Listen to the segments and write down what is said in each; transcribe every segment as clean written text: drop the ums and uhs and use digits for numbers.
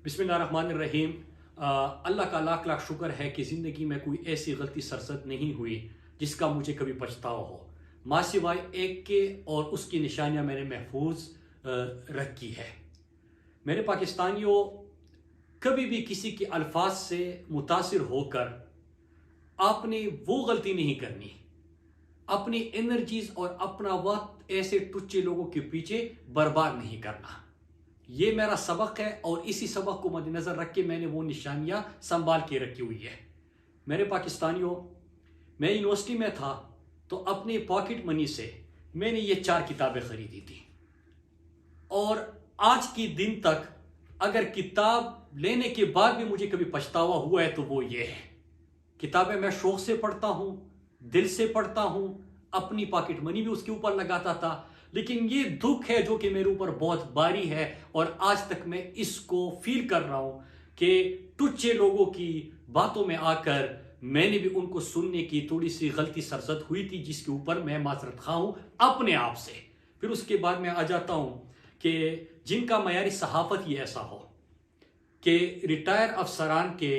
बिस्मिल्लाहिर्रहमानिर्रहीम। अल्लाह का लाख लाख शुक्र है कि ज़िंदगी में कोई ऐसी गलती सरजद नहीं हुई जिसका मुझे कभी पछतावा हो। माँ सिवाय एक के और उसकी निशानियाँ मैंने महफूज रखी है। मेरे पाकिस्तानियों, कभी भी किसी के अल्फाज से मुतासिर होकर आपने वो गलती नहीं करनी। अपनी एनर्जीज और अपना वक्त ऐसे टुच्चे लोगों के पीछे बर्बाद नहीं करना। ये मेरा सबक है और इसी सबक को मद्देनजर रख के मैंने वो निशानियां संभाल के रखी हुई है। मेरे पाकिस्तानियों, मैं यूनिवर्सिटी में था तो अपने पॉकेट मनी से मैंने ये 4 किताबें खरीदी थी और आज की दिन तक अगर किताब लेने के बाद भी मुझे कभी पछतावा हुआ है तो वो ये है। किताबें मैं शौक से पढ़ता हूं, दिल से पढ़ता हूं, अपनी पॉकेट मनी भी उसके ऊपर लगाता था, लेकिन ये दुख है जो कि मेरे ऊपर बहुत भारी है और आज तक मैं इसको फील कर रहा हूं कि टुच्चे लोगों की बातों में आकर मैंने भी उनको सुनने की थोड़ी सी गलती सरजद हुई थी, जिसके ऊपर मैं माजरत खा हूं अपने आप से। फिर उसके बाद मैं आ जाता हूं कि जिनका मयारी सहाफत ही ऐसा हो कि रिटायर अफसरान के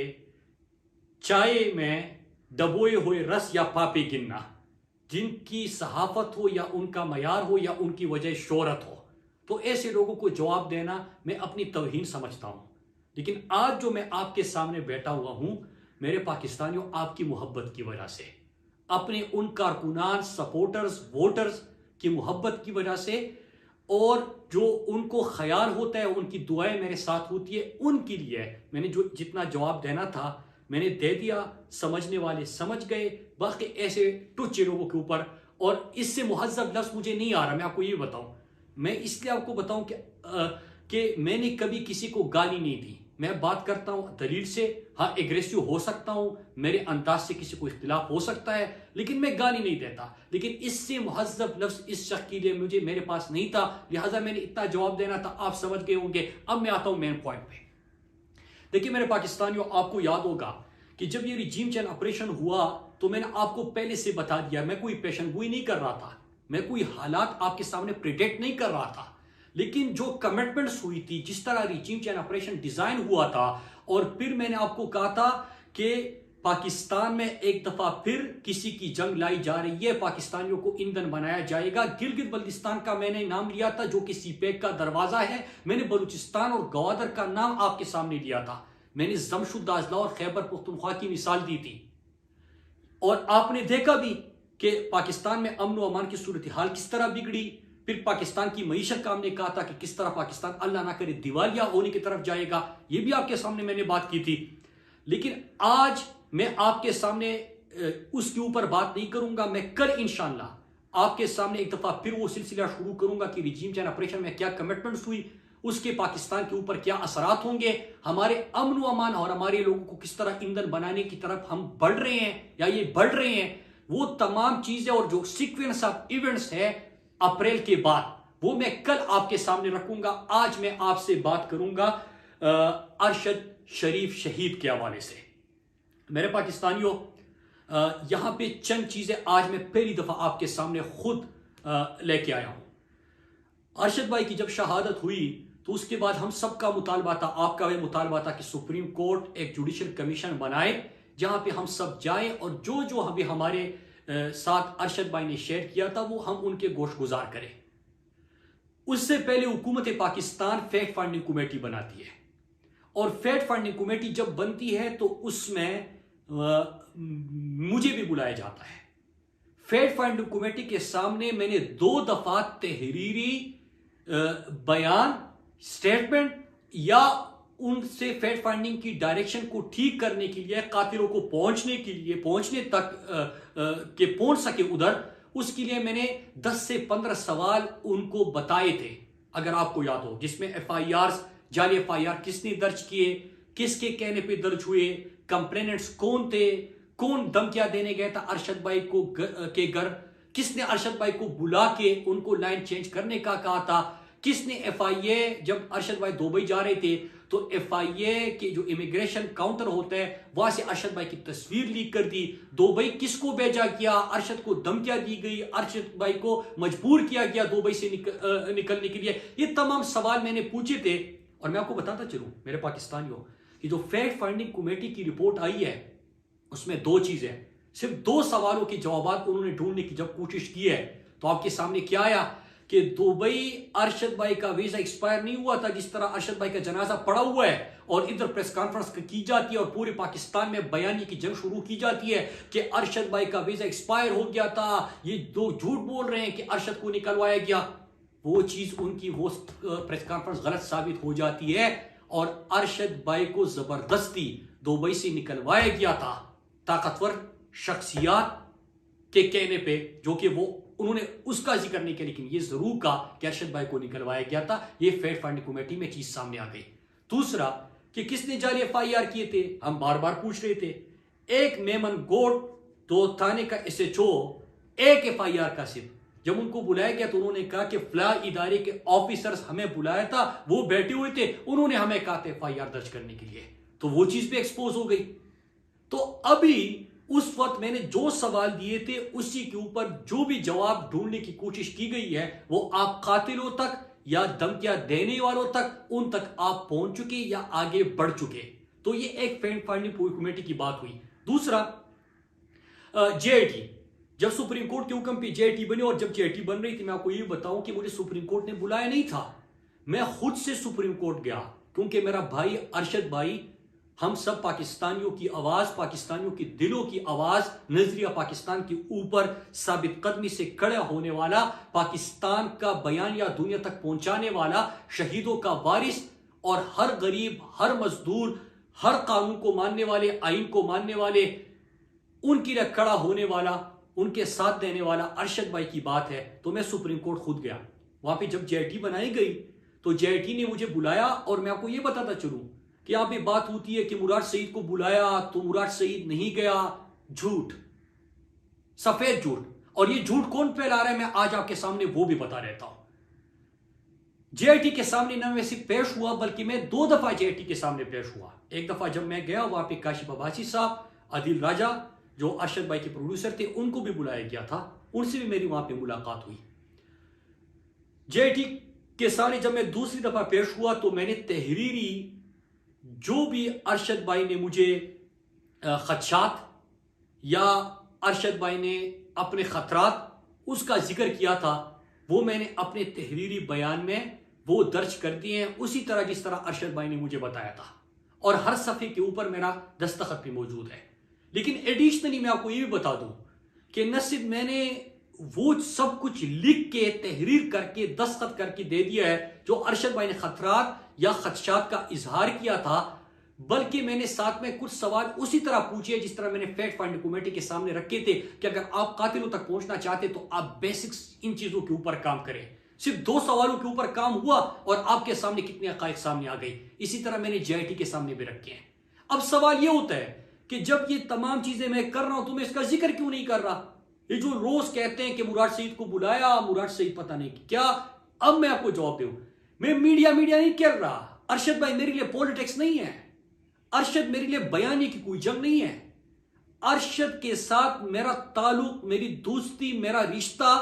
चाय में डबोए हुए रस या पापे गिनना, जिनकी सहाफत हो या उनका मयार हो या उनकी वजह शोहरत हो, तो ऐसे लोगों को जवाब देना मैं अपनी तौहीन समझता हूं। लेकिन आज जो मैं आपके सामने बैठा हुआ हूं, मेरे पाकिस्तानियों, आपकी मोहब्बत की वजह से, अपने उन कारकुनान, सपोर्टर्स, वोटर्स की मोहब्बत की वजह से, और जो उनको ख्याल होता है, उनकी दुआएं मेरे साथ होती है, उनके लिए मैंने जो जितना जवाब देना था मैंने दे दिया। समझने वाले समझ गए, बाकी ऐसे टुच्चे लोगों के ऊपर, और इससे मुहज्जब लफ्ज मुझे नहीं आ रहा। मैं आपको ये बताऊं, मैं इसलिए आपको बताऊं कि मैंने कभी किसी को गाली नहीं दी। मैं बात करता हूं दलील से। हाँ, एग्रेसिव हो सकता हूं, मेरे अंदाज से किसी को इख्तिलाफ हो सकता है, लेकिन मैं गाली नहीं देता। लेकिन इससे मुहज्जब लफ्ज इस शख्स के लिए मुझे मेरे पास नहीं था, लिहाजा मैंने इतना जवाब देना था। आप समझ गए होंगे। अब मैं आता हूं मेन पॉइंट पे। देखिए मेरे पाकिस्तानियों, आपको याद होगा कि जब ये रिजीम चेंज ऑपरेशन हुआ तो मैंने आपको पहले से बता दिया, मैं कोई पेशन गोई नहीं कर रहा था, मैं कोई हालात आपके सामने प्रिडिक्ट नहीं कर रहा था, लेकिन जो कमिटमेंट्स हुई थी, जिस तरह रिजीम चेंज ऑपरेशन डिजाइन हुआ था, और फिर मैंने आपको कहा था कि पाकिस्तान में एक दफा फिर किसी की जंग लाई जा रही है, पाकिस्तानियों को ईंधन बनाया जाएगा। गिलगित बल्तिस्तान का मैंने नाम लिया था जो कि सीपेक का दरवाजा है। मैंने बलूचिस्तान और गवादर का नाम आपके सामने लिया था। मैंने जमशुद दाजला और खैबर पुख्तनख्वा की मिसाल दी थी, और आपने देखा भी कि पाकिस्तान में अमन व अमान की सूरत हाल किस तरह बिगड़ी। फिर पाकिस्तान की मईशत का हमने कहा था कि किस तरह पाकिस्तान अल्लाह ना करे दिवालिया होने की तरफ जाएगा। यह भी आपके सामने मैंने बात की थी। लेकिन आज मैं आपके सामने उसके ऊपर बात नहीं करूंगा। मैं कल इंशाअल्लाह आपके सामने एक दफा फिर वो सिलसिला शुरू करूंगा कि रिजीम चेंज ऑपरेशन में क्या कमिटमेंट्स हुई, उसके पाकिस्तान के ऊपर क्या असरात होंगे, हमारे अमन व अमान और हमारे लोगों को किस तरह ईंधन बनाने की तरफ हम बढ़ रहे हैं या ये बढ़ रहे हैं। वो तमाम चीजें और जो सीक्वेंस ऑफ इवेंट्स है अप्रैल के बाद, वो मैं कल आपके सामने रखूंगा। आज मैं आपसे बात करूंगा अरशद शरीफ शहीद के हवाले से। मेरे पाकिस्तानियों, यहां पे चंद चीजें आज मैं पहली दफा आपके सामने खुद लेके आया हूं। अरशद भाई की जब शहादत हुई तो उसके बाद हम सबका मुतालबा था, आपका भी मुतालबा था कि सुप्रीम कोर्ट एक जुडिशल कमीशन बनाए जहां पे हम सब जाएं और जो जो अभी हमारे साथ अरशद भाई ने शेयर किया था वो हम उनके गोश गुजार करें। उससे पहले हुकूमत पाकिस्तान फैक्ट फाइंडिंग कमेटी बनाती है, और फैक्ट फाइंडिंग कमेटी जब बनती है तो उसमें मुझे भी बुलाया जाता है। फैक्ट फाइंडिंग कमेटी के सामने मैंने 2 दफा तहरीरी बयान, स्टेटमेंट या उनसे फैक्ट फाइंडिंग की डायरेक्शन को ठीक करने के लिए, कातिलों को पहुंचने तक के पहुंच सके उधर, उसके लिए मैंने 10 से 15 सवाल उनको बताए थे, अगर आपको याद हो, जिसमें FIRs, जाली FIR किसने दर्ज किए, किसके कहने पे दर्ज हुए, कंप्लेनेंट्स कौन थे, कौन धमकियां देने गया था अरशद भाई को के घर, किसने अरशद भाई को बुला के उनको लाइन चेंज करने का कहा था, किसने FIA, जब अरशद भाई दुबई जा रहे थे तो FIA के जो इमिग्रेशन काउंटर होता है वहां से अरशद भाई की तस्वीर लीक कर दी। दुबई किसको भेजा गया, अरशद को धमकियां दी गई, अरशद भाई को मजबूर किया गया दुबई से निकलने के लिए। ये तमाम सवाल मैंने पूछे थे और मैं आपको बताता चलूं मेरे पाकिस्तानियों कि जो फैक्ट फाइंडिंग कमेटी की रिपोर्ट आई है उसमें दो चीजें, सिर्फ दो सवालों के जवाब उन्होंने ढूंढने की जब कोशिश की है तो आपके सामने क्या आया कि दुबई अरशद भाई का वीजा एक्सपायर नहीं हुआ था, जिस तरह अरशद भाई का जनाजा पड़ा हुआ है और इधर प्रेस कॉन्फ्रेंस की जाती है और पूरे पाकिस्तान में बयानी की जंग शुरू की जाती है कि अरशद भाई का वीजा एक्सपायर हो गया था, ये दो झूठ बोल रहे हैं कि अरशद को निकलवाया गया। वो चीज उनकी वो प्रेस कॉन्फ्रेंस गलत साबित हो जाती है और अरशद भाई को जबरदस्ती दुबई से निकलवाया गया था ताकतवर शख्सियात के कहने पे, जो कि वो उन्होंने उसका जिक्र नहीं किया, लेकिन ये जरूर कहा कि अरशद भाई को निकलवाया गया था। ये फैक्ट फाइंडिंग कमेटी में चीज सामने आ गई। दूसरा कि किसने जाली FIR किए थे, हम बार बार पूछ रहे थे। एक मेमन गोट तो थाने का SHO, एक FIR का सिर्फ, जब उनको बुलाया गया तो उन्होंने कहा कि फला इदारे के ऑफिसर्स हमें बुलाया था, वो बैठे हुए थे, उन्होंने हमें कहा था FIR दर्ज करने के लिए, तो वो चीज भी एक्सपोज हो गई। तो अभी उस वक्त मैंने जो सवाल दिए थे उसी के ऊपर जो भी जवाब ढूंढने की कोशिश की गई है वो आप कातिलों तक या धमकियां देने वालों तक, उन तक आप पहुंच चुके या आगे बढ़ चुके। तो ये एक फैक्ट फाइंडिंग कमेटी की बात हुई। दूसरा JIT, जब सुप्रीम कोर्ट के हुक्म पे JIT बनी और जब JIT बन रही थी, मैं आपको ये बताऊं कि मुझे सुप्रीम कोर्ट ने बुलाया नहीं था, मैं खुद से सुप्रीम कोर्ट गया क्योंकि मेरा भाई अरशद भाई, हम सब पाकिस्तानियों की आवाज, पाकिस्तानियों की दिलों की आवाज, नजरिया पाकिस्तान के ऊपर साबित कदमी से खड़ा होने वाला, पाकिस्तान का बयान या दुनिया तक पहुंचाने वाला, शहीदों का वारिस और हर गरीब, हर मजदूर, हर कानून को मानने वाले, आइन को मानने वाले, उनकी लिए खड़ा होने वाला, उनके साथ देने वाला अरशद भाई की बात है। तो मैं सुप्रीम कोर्ट खुद गया। वहां पे जब JIT बनाई गई तो JIT ने मुझे बुलाया और मैं आपको यह बताता चलूं कि यहां पे बात होती है कि मुराद सईद को बुलाया तो मुराद सईद नहीं गया। झूठ, सफेद झूठ। और ये झूठ कौन फैला रहा है मैं आज आपके सामने वो भी बता रहता हूं। JIT के सामने न मैं सिर्फ पेश हुआ बल्कि मैं 2 दफा JIT के सामने पेश हुआ। एक दफा जब मैं गया वहां पे काशिफ अब्बासी साहब, आदिल राजा जो अरशद भाई के प्रोड्यूसर थे, उनको भी बुलाया गया था, उनसे भी मेरी वहां पे मुलाकात हुई। JIT के सामने जब मैं दूसरी दफा पेश हुआ तो मैंने तहरीरी जो भी अरशद भाई ने मुझे खदशात या अरशद भाई ने अपने खतरात उसका जिक्र किया था, वो मैंने अपने तहरीरी बयान में वो दर्ज कर दिए हैं उसी तरह जिस तरह अरशद भाई ने मुझे बताया था, और हर सफ़े के ऊपर मेरा दस्तखत भी मौजूद है। लेकिन एडिशनली मैं आपको ये भी बता दूं कि न सिर्फ मैंने वो सब कुछ लिख के तहरीर करके दस्तखत करके दे दिया है जो अरशद भाई ने खतरात या खदशात का इजहार किया था, बल्कि मैंने साथ में कुछ सवाल उसी तरह पूछे जिस तरह मैंने फैक्ट फाइंडिंग कमेटी के सामने रखे थे कि अगर आप कातिलों तक पहुंचना चाहते तो आप बेसिक्स इन चीजों के ऊपर काम करें। सिर्फ 2 सवालों के ऊपर काम हुआ और आपके सामने कितने हकायक सामने आ गई। इसी तरह मैंने JIT के सामने भी रखे हैं। अब सवाल यह होता है कि जब ये तमाम चीजें मैं कर रहा हूं तो मैं इसका जिक्र क्यों नहीं कर रहा। ये जो रोज कहते हैं कि मुराद सईद को बुलाया, मुराद सईद पता नहीं क्या, अब मैं आपको जवाब दूं, मैं मीडिया नहीं कर रहा। अरशद भाई मेरे लिए पॉलिटिक्स नहीं है, अरशद मेरे लिए बयानी की कोई जंग नहीं है। अरशद के साथ मेरा ताल्लुक, मेरी दोस्ती, मेरा रिश्ता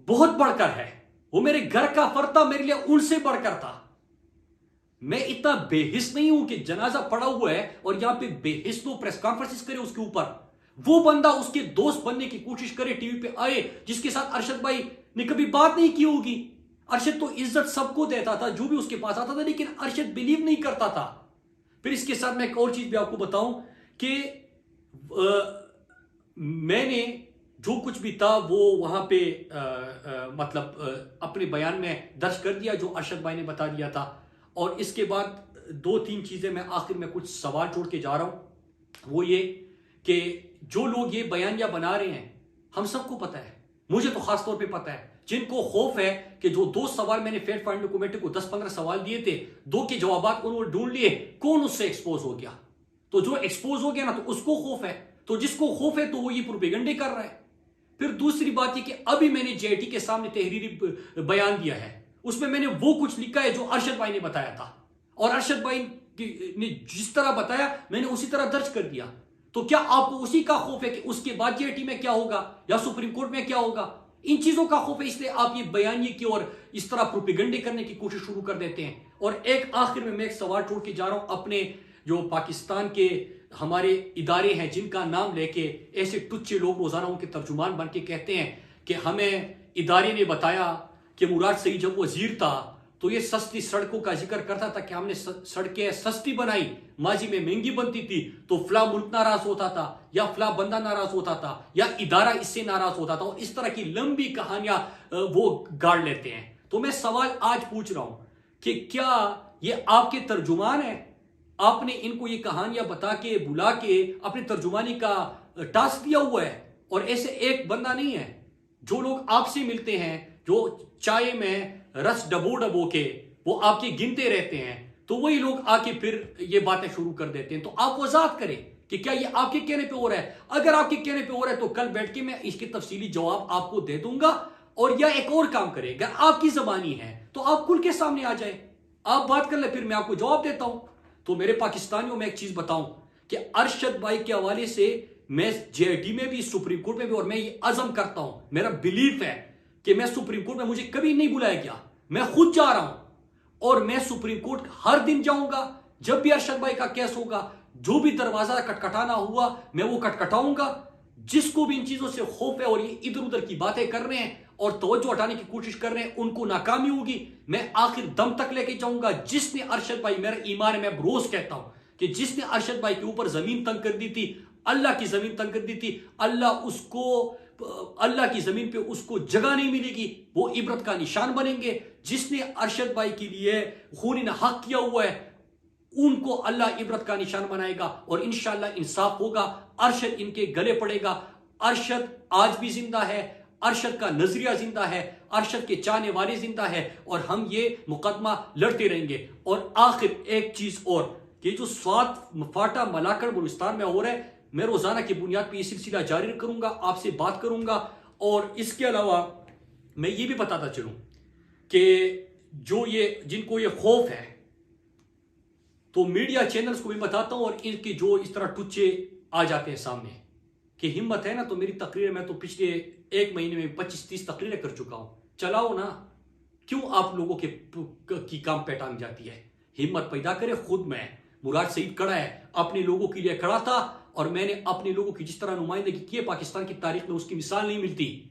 बहुत बढ़कर है। वो मेरे घर का फर्द था, मेरे लिए उनसे बढ़कर था। मैं इतना बेहिस नहीं हूं कि जनाजा पड़ा हुआ है और यहां पे बेहिस लोग प्रेस कॉन्फ्रेंस करे उसके ऊपर। वो बंदा उसके दोस्त बनने की कोशिश करे, टीवी पे आए, जिसके साथ अरशद भाई ने कभी बात नहीं की होगी। अरशद तो इज्जत सबको देता था जो भी उसके पास आता था, लेकिन अरशद बिलीव नहीं करता था। फिर इसके साथ मैं एक और चीज भी आपको बताऊं कि मैंने जो कुछ भी था वो वहां पे अपने बयान में दर्ज कर दिया जो अरशद भाई ने बता दिया था। और इसके बाद 2-3 चीजें मैं आखिर में कुछ सवाल छोड़ के जा रहा हूं, वो ये कि जो लोग ये बयानिया बना रहे हैं, हम सबको पता है, मुझे तो खास तौर पे पता है, जिनको खौफ है कि जो 2 सवाल मैंने फैक्ट फाइंडिंग कमेटी को 10-15 सवाल दिए थे, 2 के जवाब उन्होंने ढूंढ लिए, कौन उससे एक्सपोज हो गया। तो जो एक्सपोज हो गया ना, तो उसको खौफ है, तो जिसको खौफ है तो वो ये प्रोपेगेंडे कर रहा है। फिर दूसरी बात ये कि अभी मैंने JIT के सामने तहरीरी बयान दिया है, उसमें मैंने वो कुछ लिखा है जो अरशद भाई ने बताया था, और अरशद भाई ने जिस तरह बताया मैंने उसी तरह दर्ज कर दिया। तो क्या आपको उसी का खौफ है कि उसके बाद JIT में क्या होगा या सुप्रीम कोर्ट में क्या होगा? इन चीजों का खौफ है, इसलिए आप ये बयानी की और इस तरह प्रोपेगेंडे करने की कोशिश शुरू कर देते हैं। और एक आखिर में मैं एक सवाल छोड़ के जा रहा हूं, अपने जो पाकिस्तान के हमारे इदारे हैं जिनका नाम लेके ऐसे टुच्चे लोग रोजाना उनके तर्जुमान बन के कहते हैं कि हमें इदारे ने बताया कि मुराद सईद जब वजीर था तो ये सस्ती सड़कों का जिक्र करता था कि हमने सड़कें सस्ती बनाई, माजी में महंगी बनती थी तो फला मुल्क नाराज होता था या फला बंदा नाराज होता था या इदारा इससे नाराज होता था, और इस तरह की लंबी कहानियां वो गाड़ लेते हैं। तो मैं सवाल आज पूछ रहा हूं कि क्या ये आपके तर्जुमान है? आपने इनको ये कहानियां बता के बुला के अपने तर्जुमानी का टास्क दिया हुआ है? और ऐसे एक बंदा नहीं है, जो लोग आपसे मिलते हैं, जो चाय में रस डबो डबो के वो आपके गिनते रहते हैं, तो वही लोग आके फिर ये बातें शुरू कर देते हैं। तो आप वजाहत करें कि क्या ये आपके कहने पे हो रहा है? अगर आपके कहने पे हो रहा है तो कल बैठ के मैं इसकी तफसीली जवाब आपको दे दूंगा। और या एक और काम करें, अगर आपकी जबानी है तो आप खुल के सामने आ जाए, आप बात कर ले, फिर मैं आपको जवाब देता हूं। तो मेरे पाकिस्तानियों में एक चीज बताऊं कि अरशद भाई के हवाले से मैं जेआईटी में भी, सुप्रीम कोर्ट में भी, और मैं ये अज़म करता हूं, मेरा बिलीफ है कि मैं सुप्रीम कोर्ट में, मुझे कभी नहीं बुलाया गया, मैं खुद जा रहा हूं और मैं सुप्रीम कोर्ट हर दिन जाऊंगा। जब भी अरशद भाई का केस होगा, जो भी दरवाजा खटखटाना हुआ मैं वो खटखटाऊंगा। जिसको भी इन चीजों से खौफ है और ये इधर उधर की बातें कर रहे हैं और तवज्जो हटाने की कोशिश कर रहे हैं, उनको नाकामी होगी। मैं आखिर दम तक लेके जाऊंगा। जिसने अरशद भाई, मेरा ईमान है, मैं रोज कहता हूं कि जिसने अरशद भाई के ऊपर जमीन तंग कर दी थी, अल्लाह की जमीन तंग कर दी थी, अल्लाह की जमीन पे उसको जगह नहीं मिलेगी, वो इबरत का निशान बनेंगे। जिसने अरशद भाई के लिए खून हक किया हुआ है, उनको अल्लाह इबरत का निशान बनाएगा और इंशाअल्लाह इंसाफ होगा। अरशद इनके गले पड़ेगा। अरशद आज भी जिंदा है, अरशद का नजरिया जिंदा है, अरशद के चाहने वाले जिंदा है, और हम ये मुकदमा लड़ते रहेंगे। और आखिर एक चीज और, ये जो स्वात फाटा मलाकड़ बलूचिस्तान में हो रहा है, मैं रोजाना की बुनियाद पर यह सिलसिला जारी करूंगा, आपसे बात करूंगा। और इसके अलावा मैं ये भी बताता चलूं कि जो ये जिनको ये खौफ है, तो मीडिया चैनल्स को भी बताता हूं, और इनके जो इस तरह टुच्चे आ जाते हैं सामने कि हिम्मत है ना तो मेरी तकरीर, मैं तो पिछले एक महीने में 25-30 तकरीरें कर चुका हूं, चलाओ ना। क्यों आप लोगों के की काम पे टांग जाती है? हिम्मत पैदा करे। खुद मैं, मुराद सईद खड़ा है, अपने लोगों के लिए खड़ा था, और मैंने अपने लोगों की जिस तरह नुमाइंदगी की है पाकिस्तान की तारीख में, उसकी मिसाल नहीं मिलती।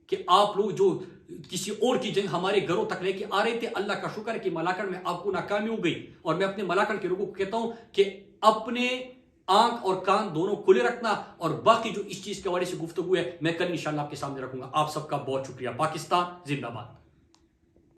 कि आप लोग जो किसी और की जंग हमारे घरों तक लेके आ रहे थे, अल्लाह का शुक्र है कि मलाकड़ में आपको नाकामी हो गई। और मैं अपने मलाकड़ के लोगों को कहता हूं कि अपने आंख और कान दोनों खुले रखना, और बाकी जो इस चीज के हवाले से गुफ्तगू है मैं कल इंशाल्लाह आपके सामने रखूंगा। आप सबका बहुत शुक्रिया। पाकिस्तान जिंदाबाद।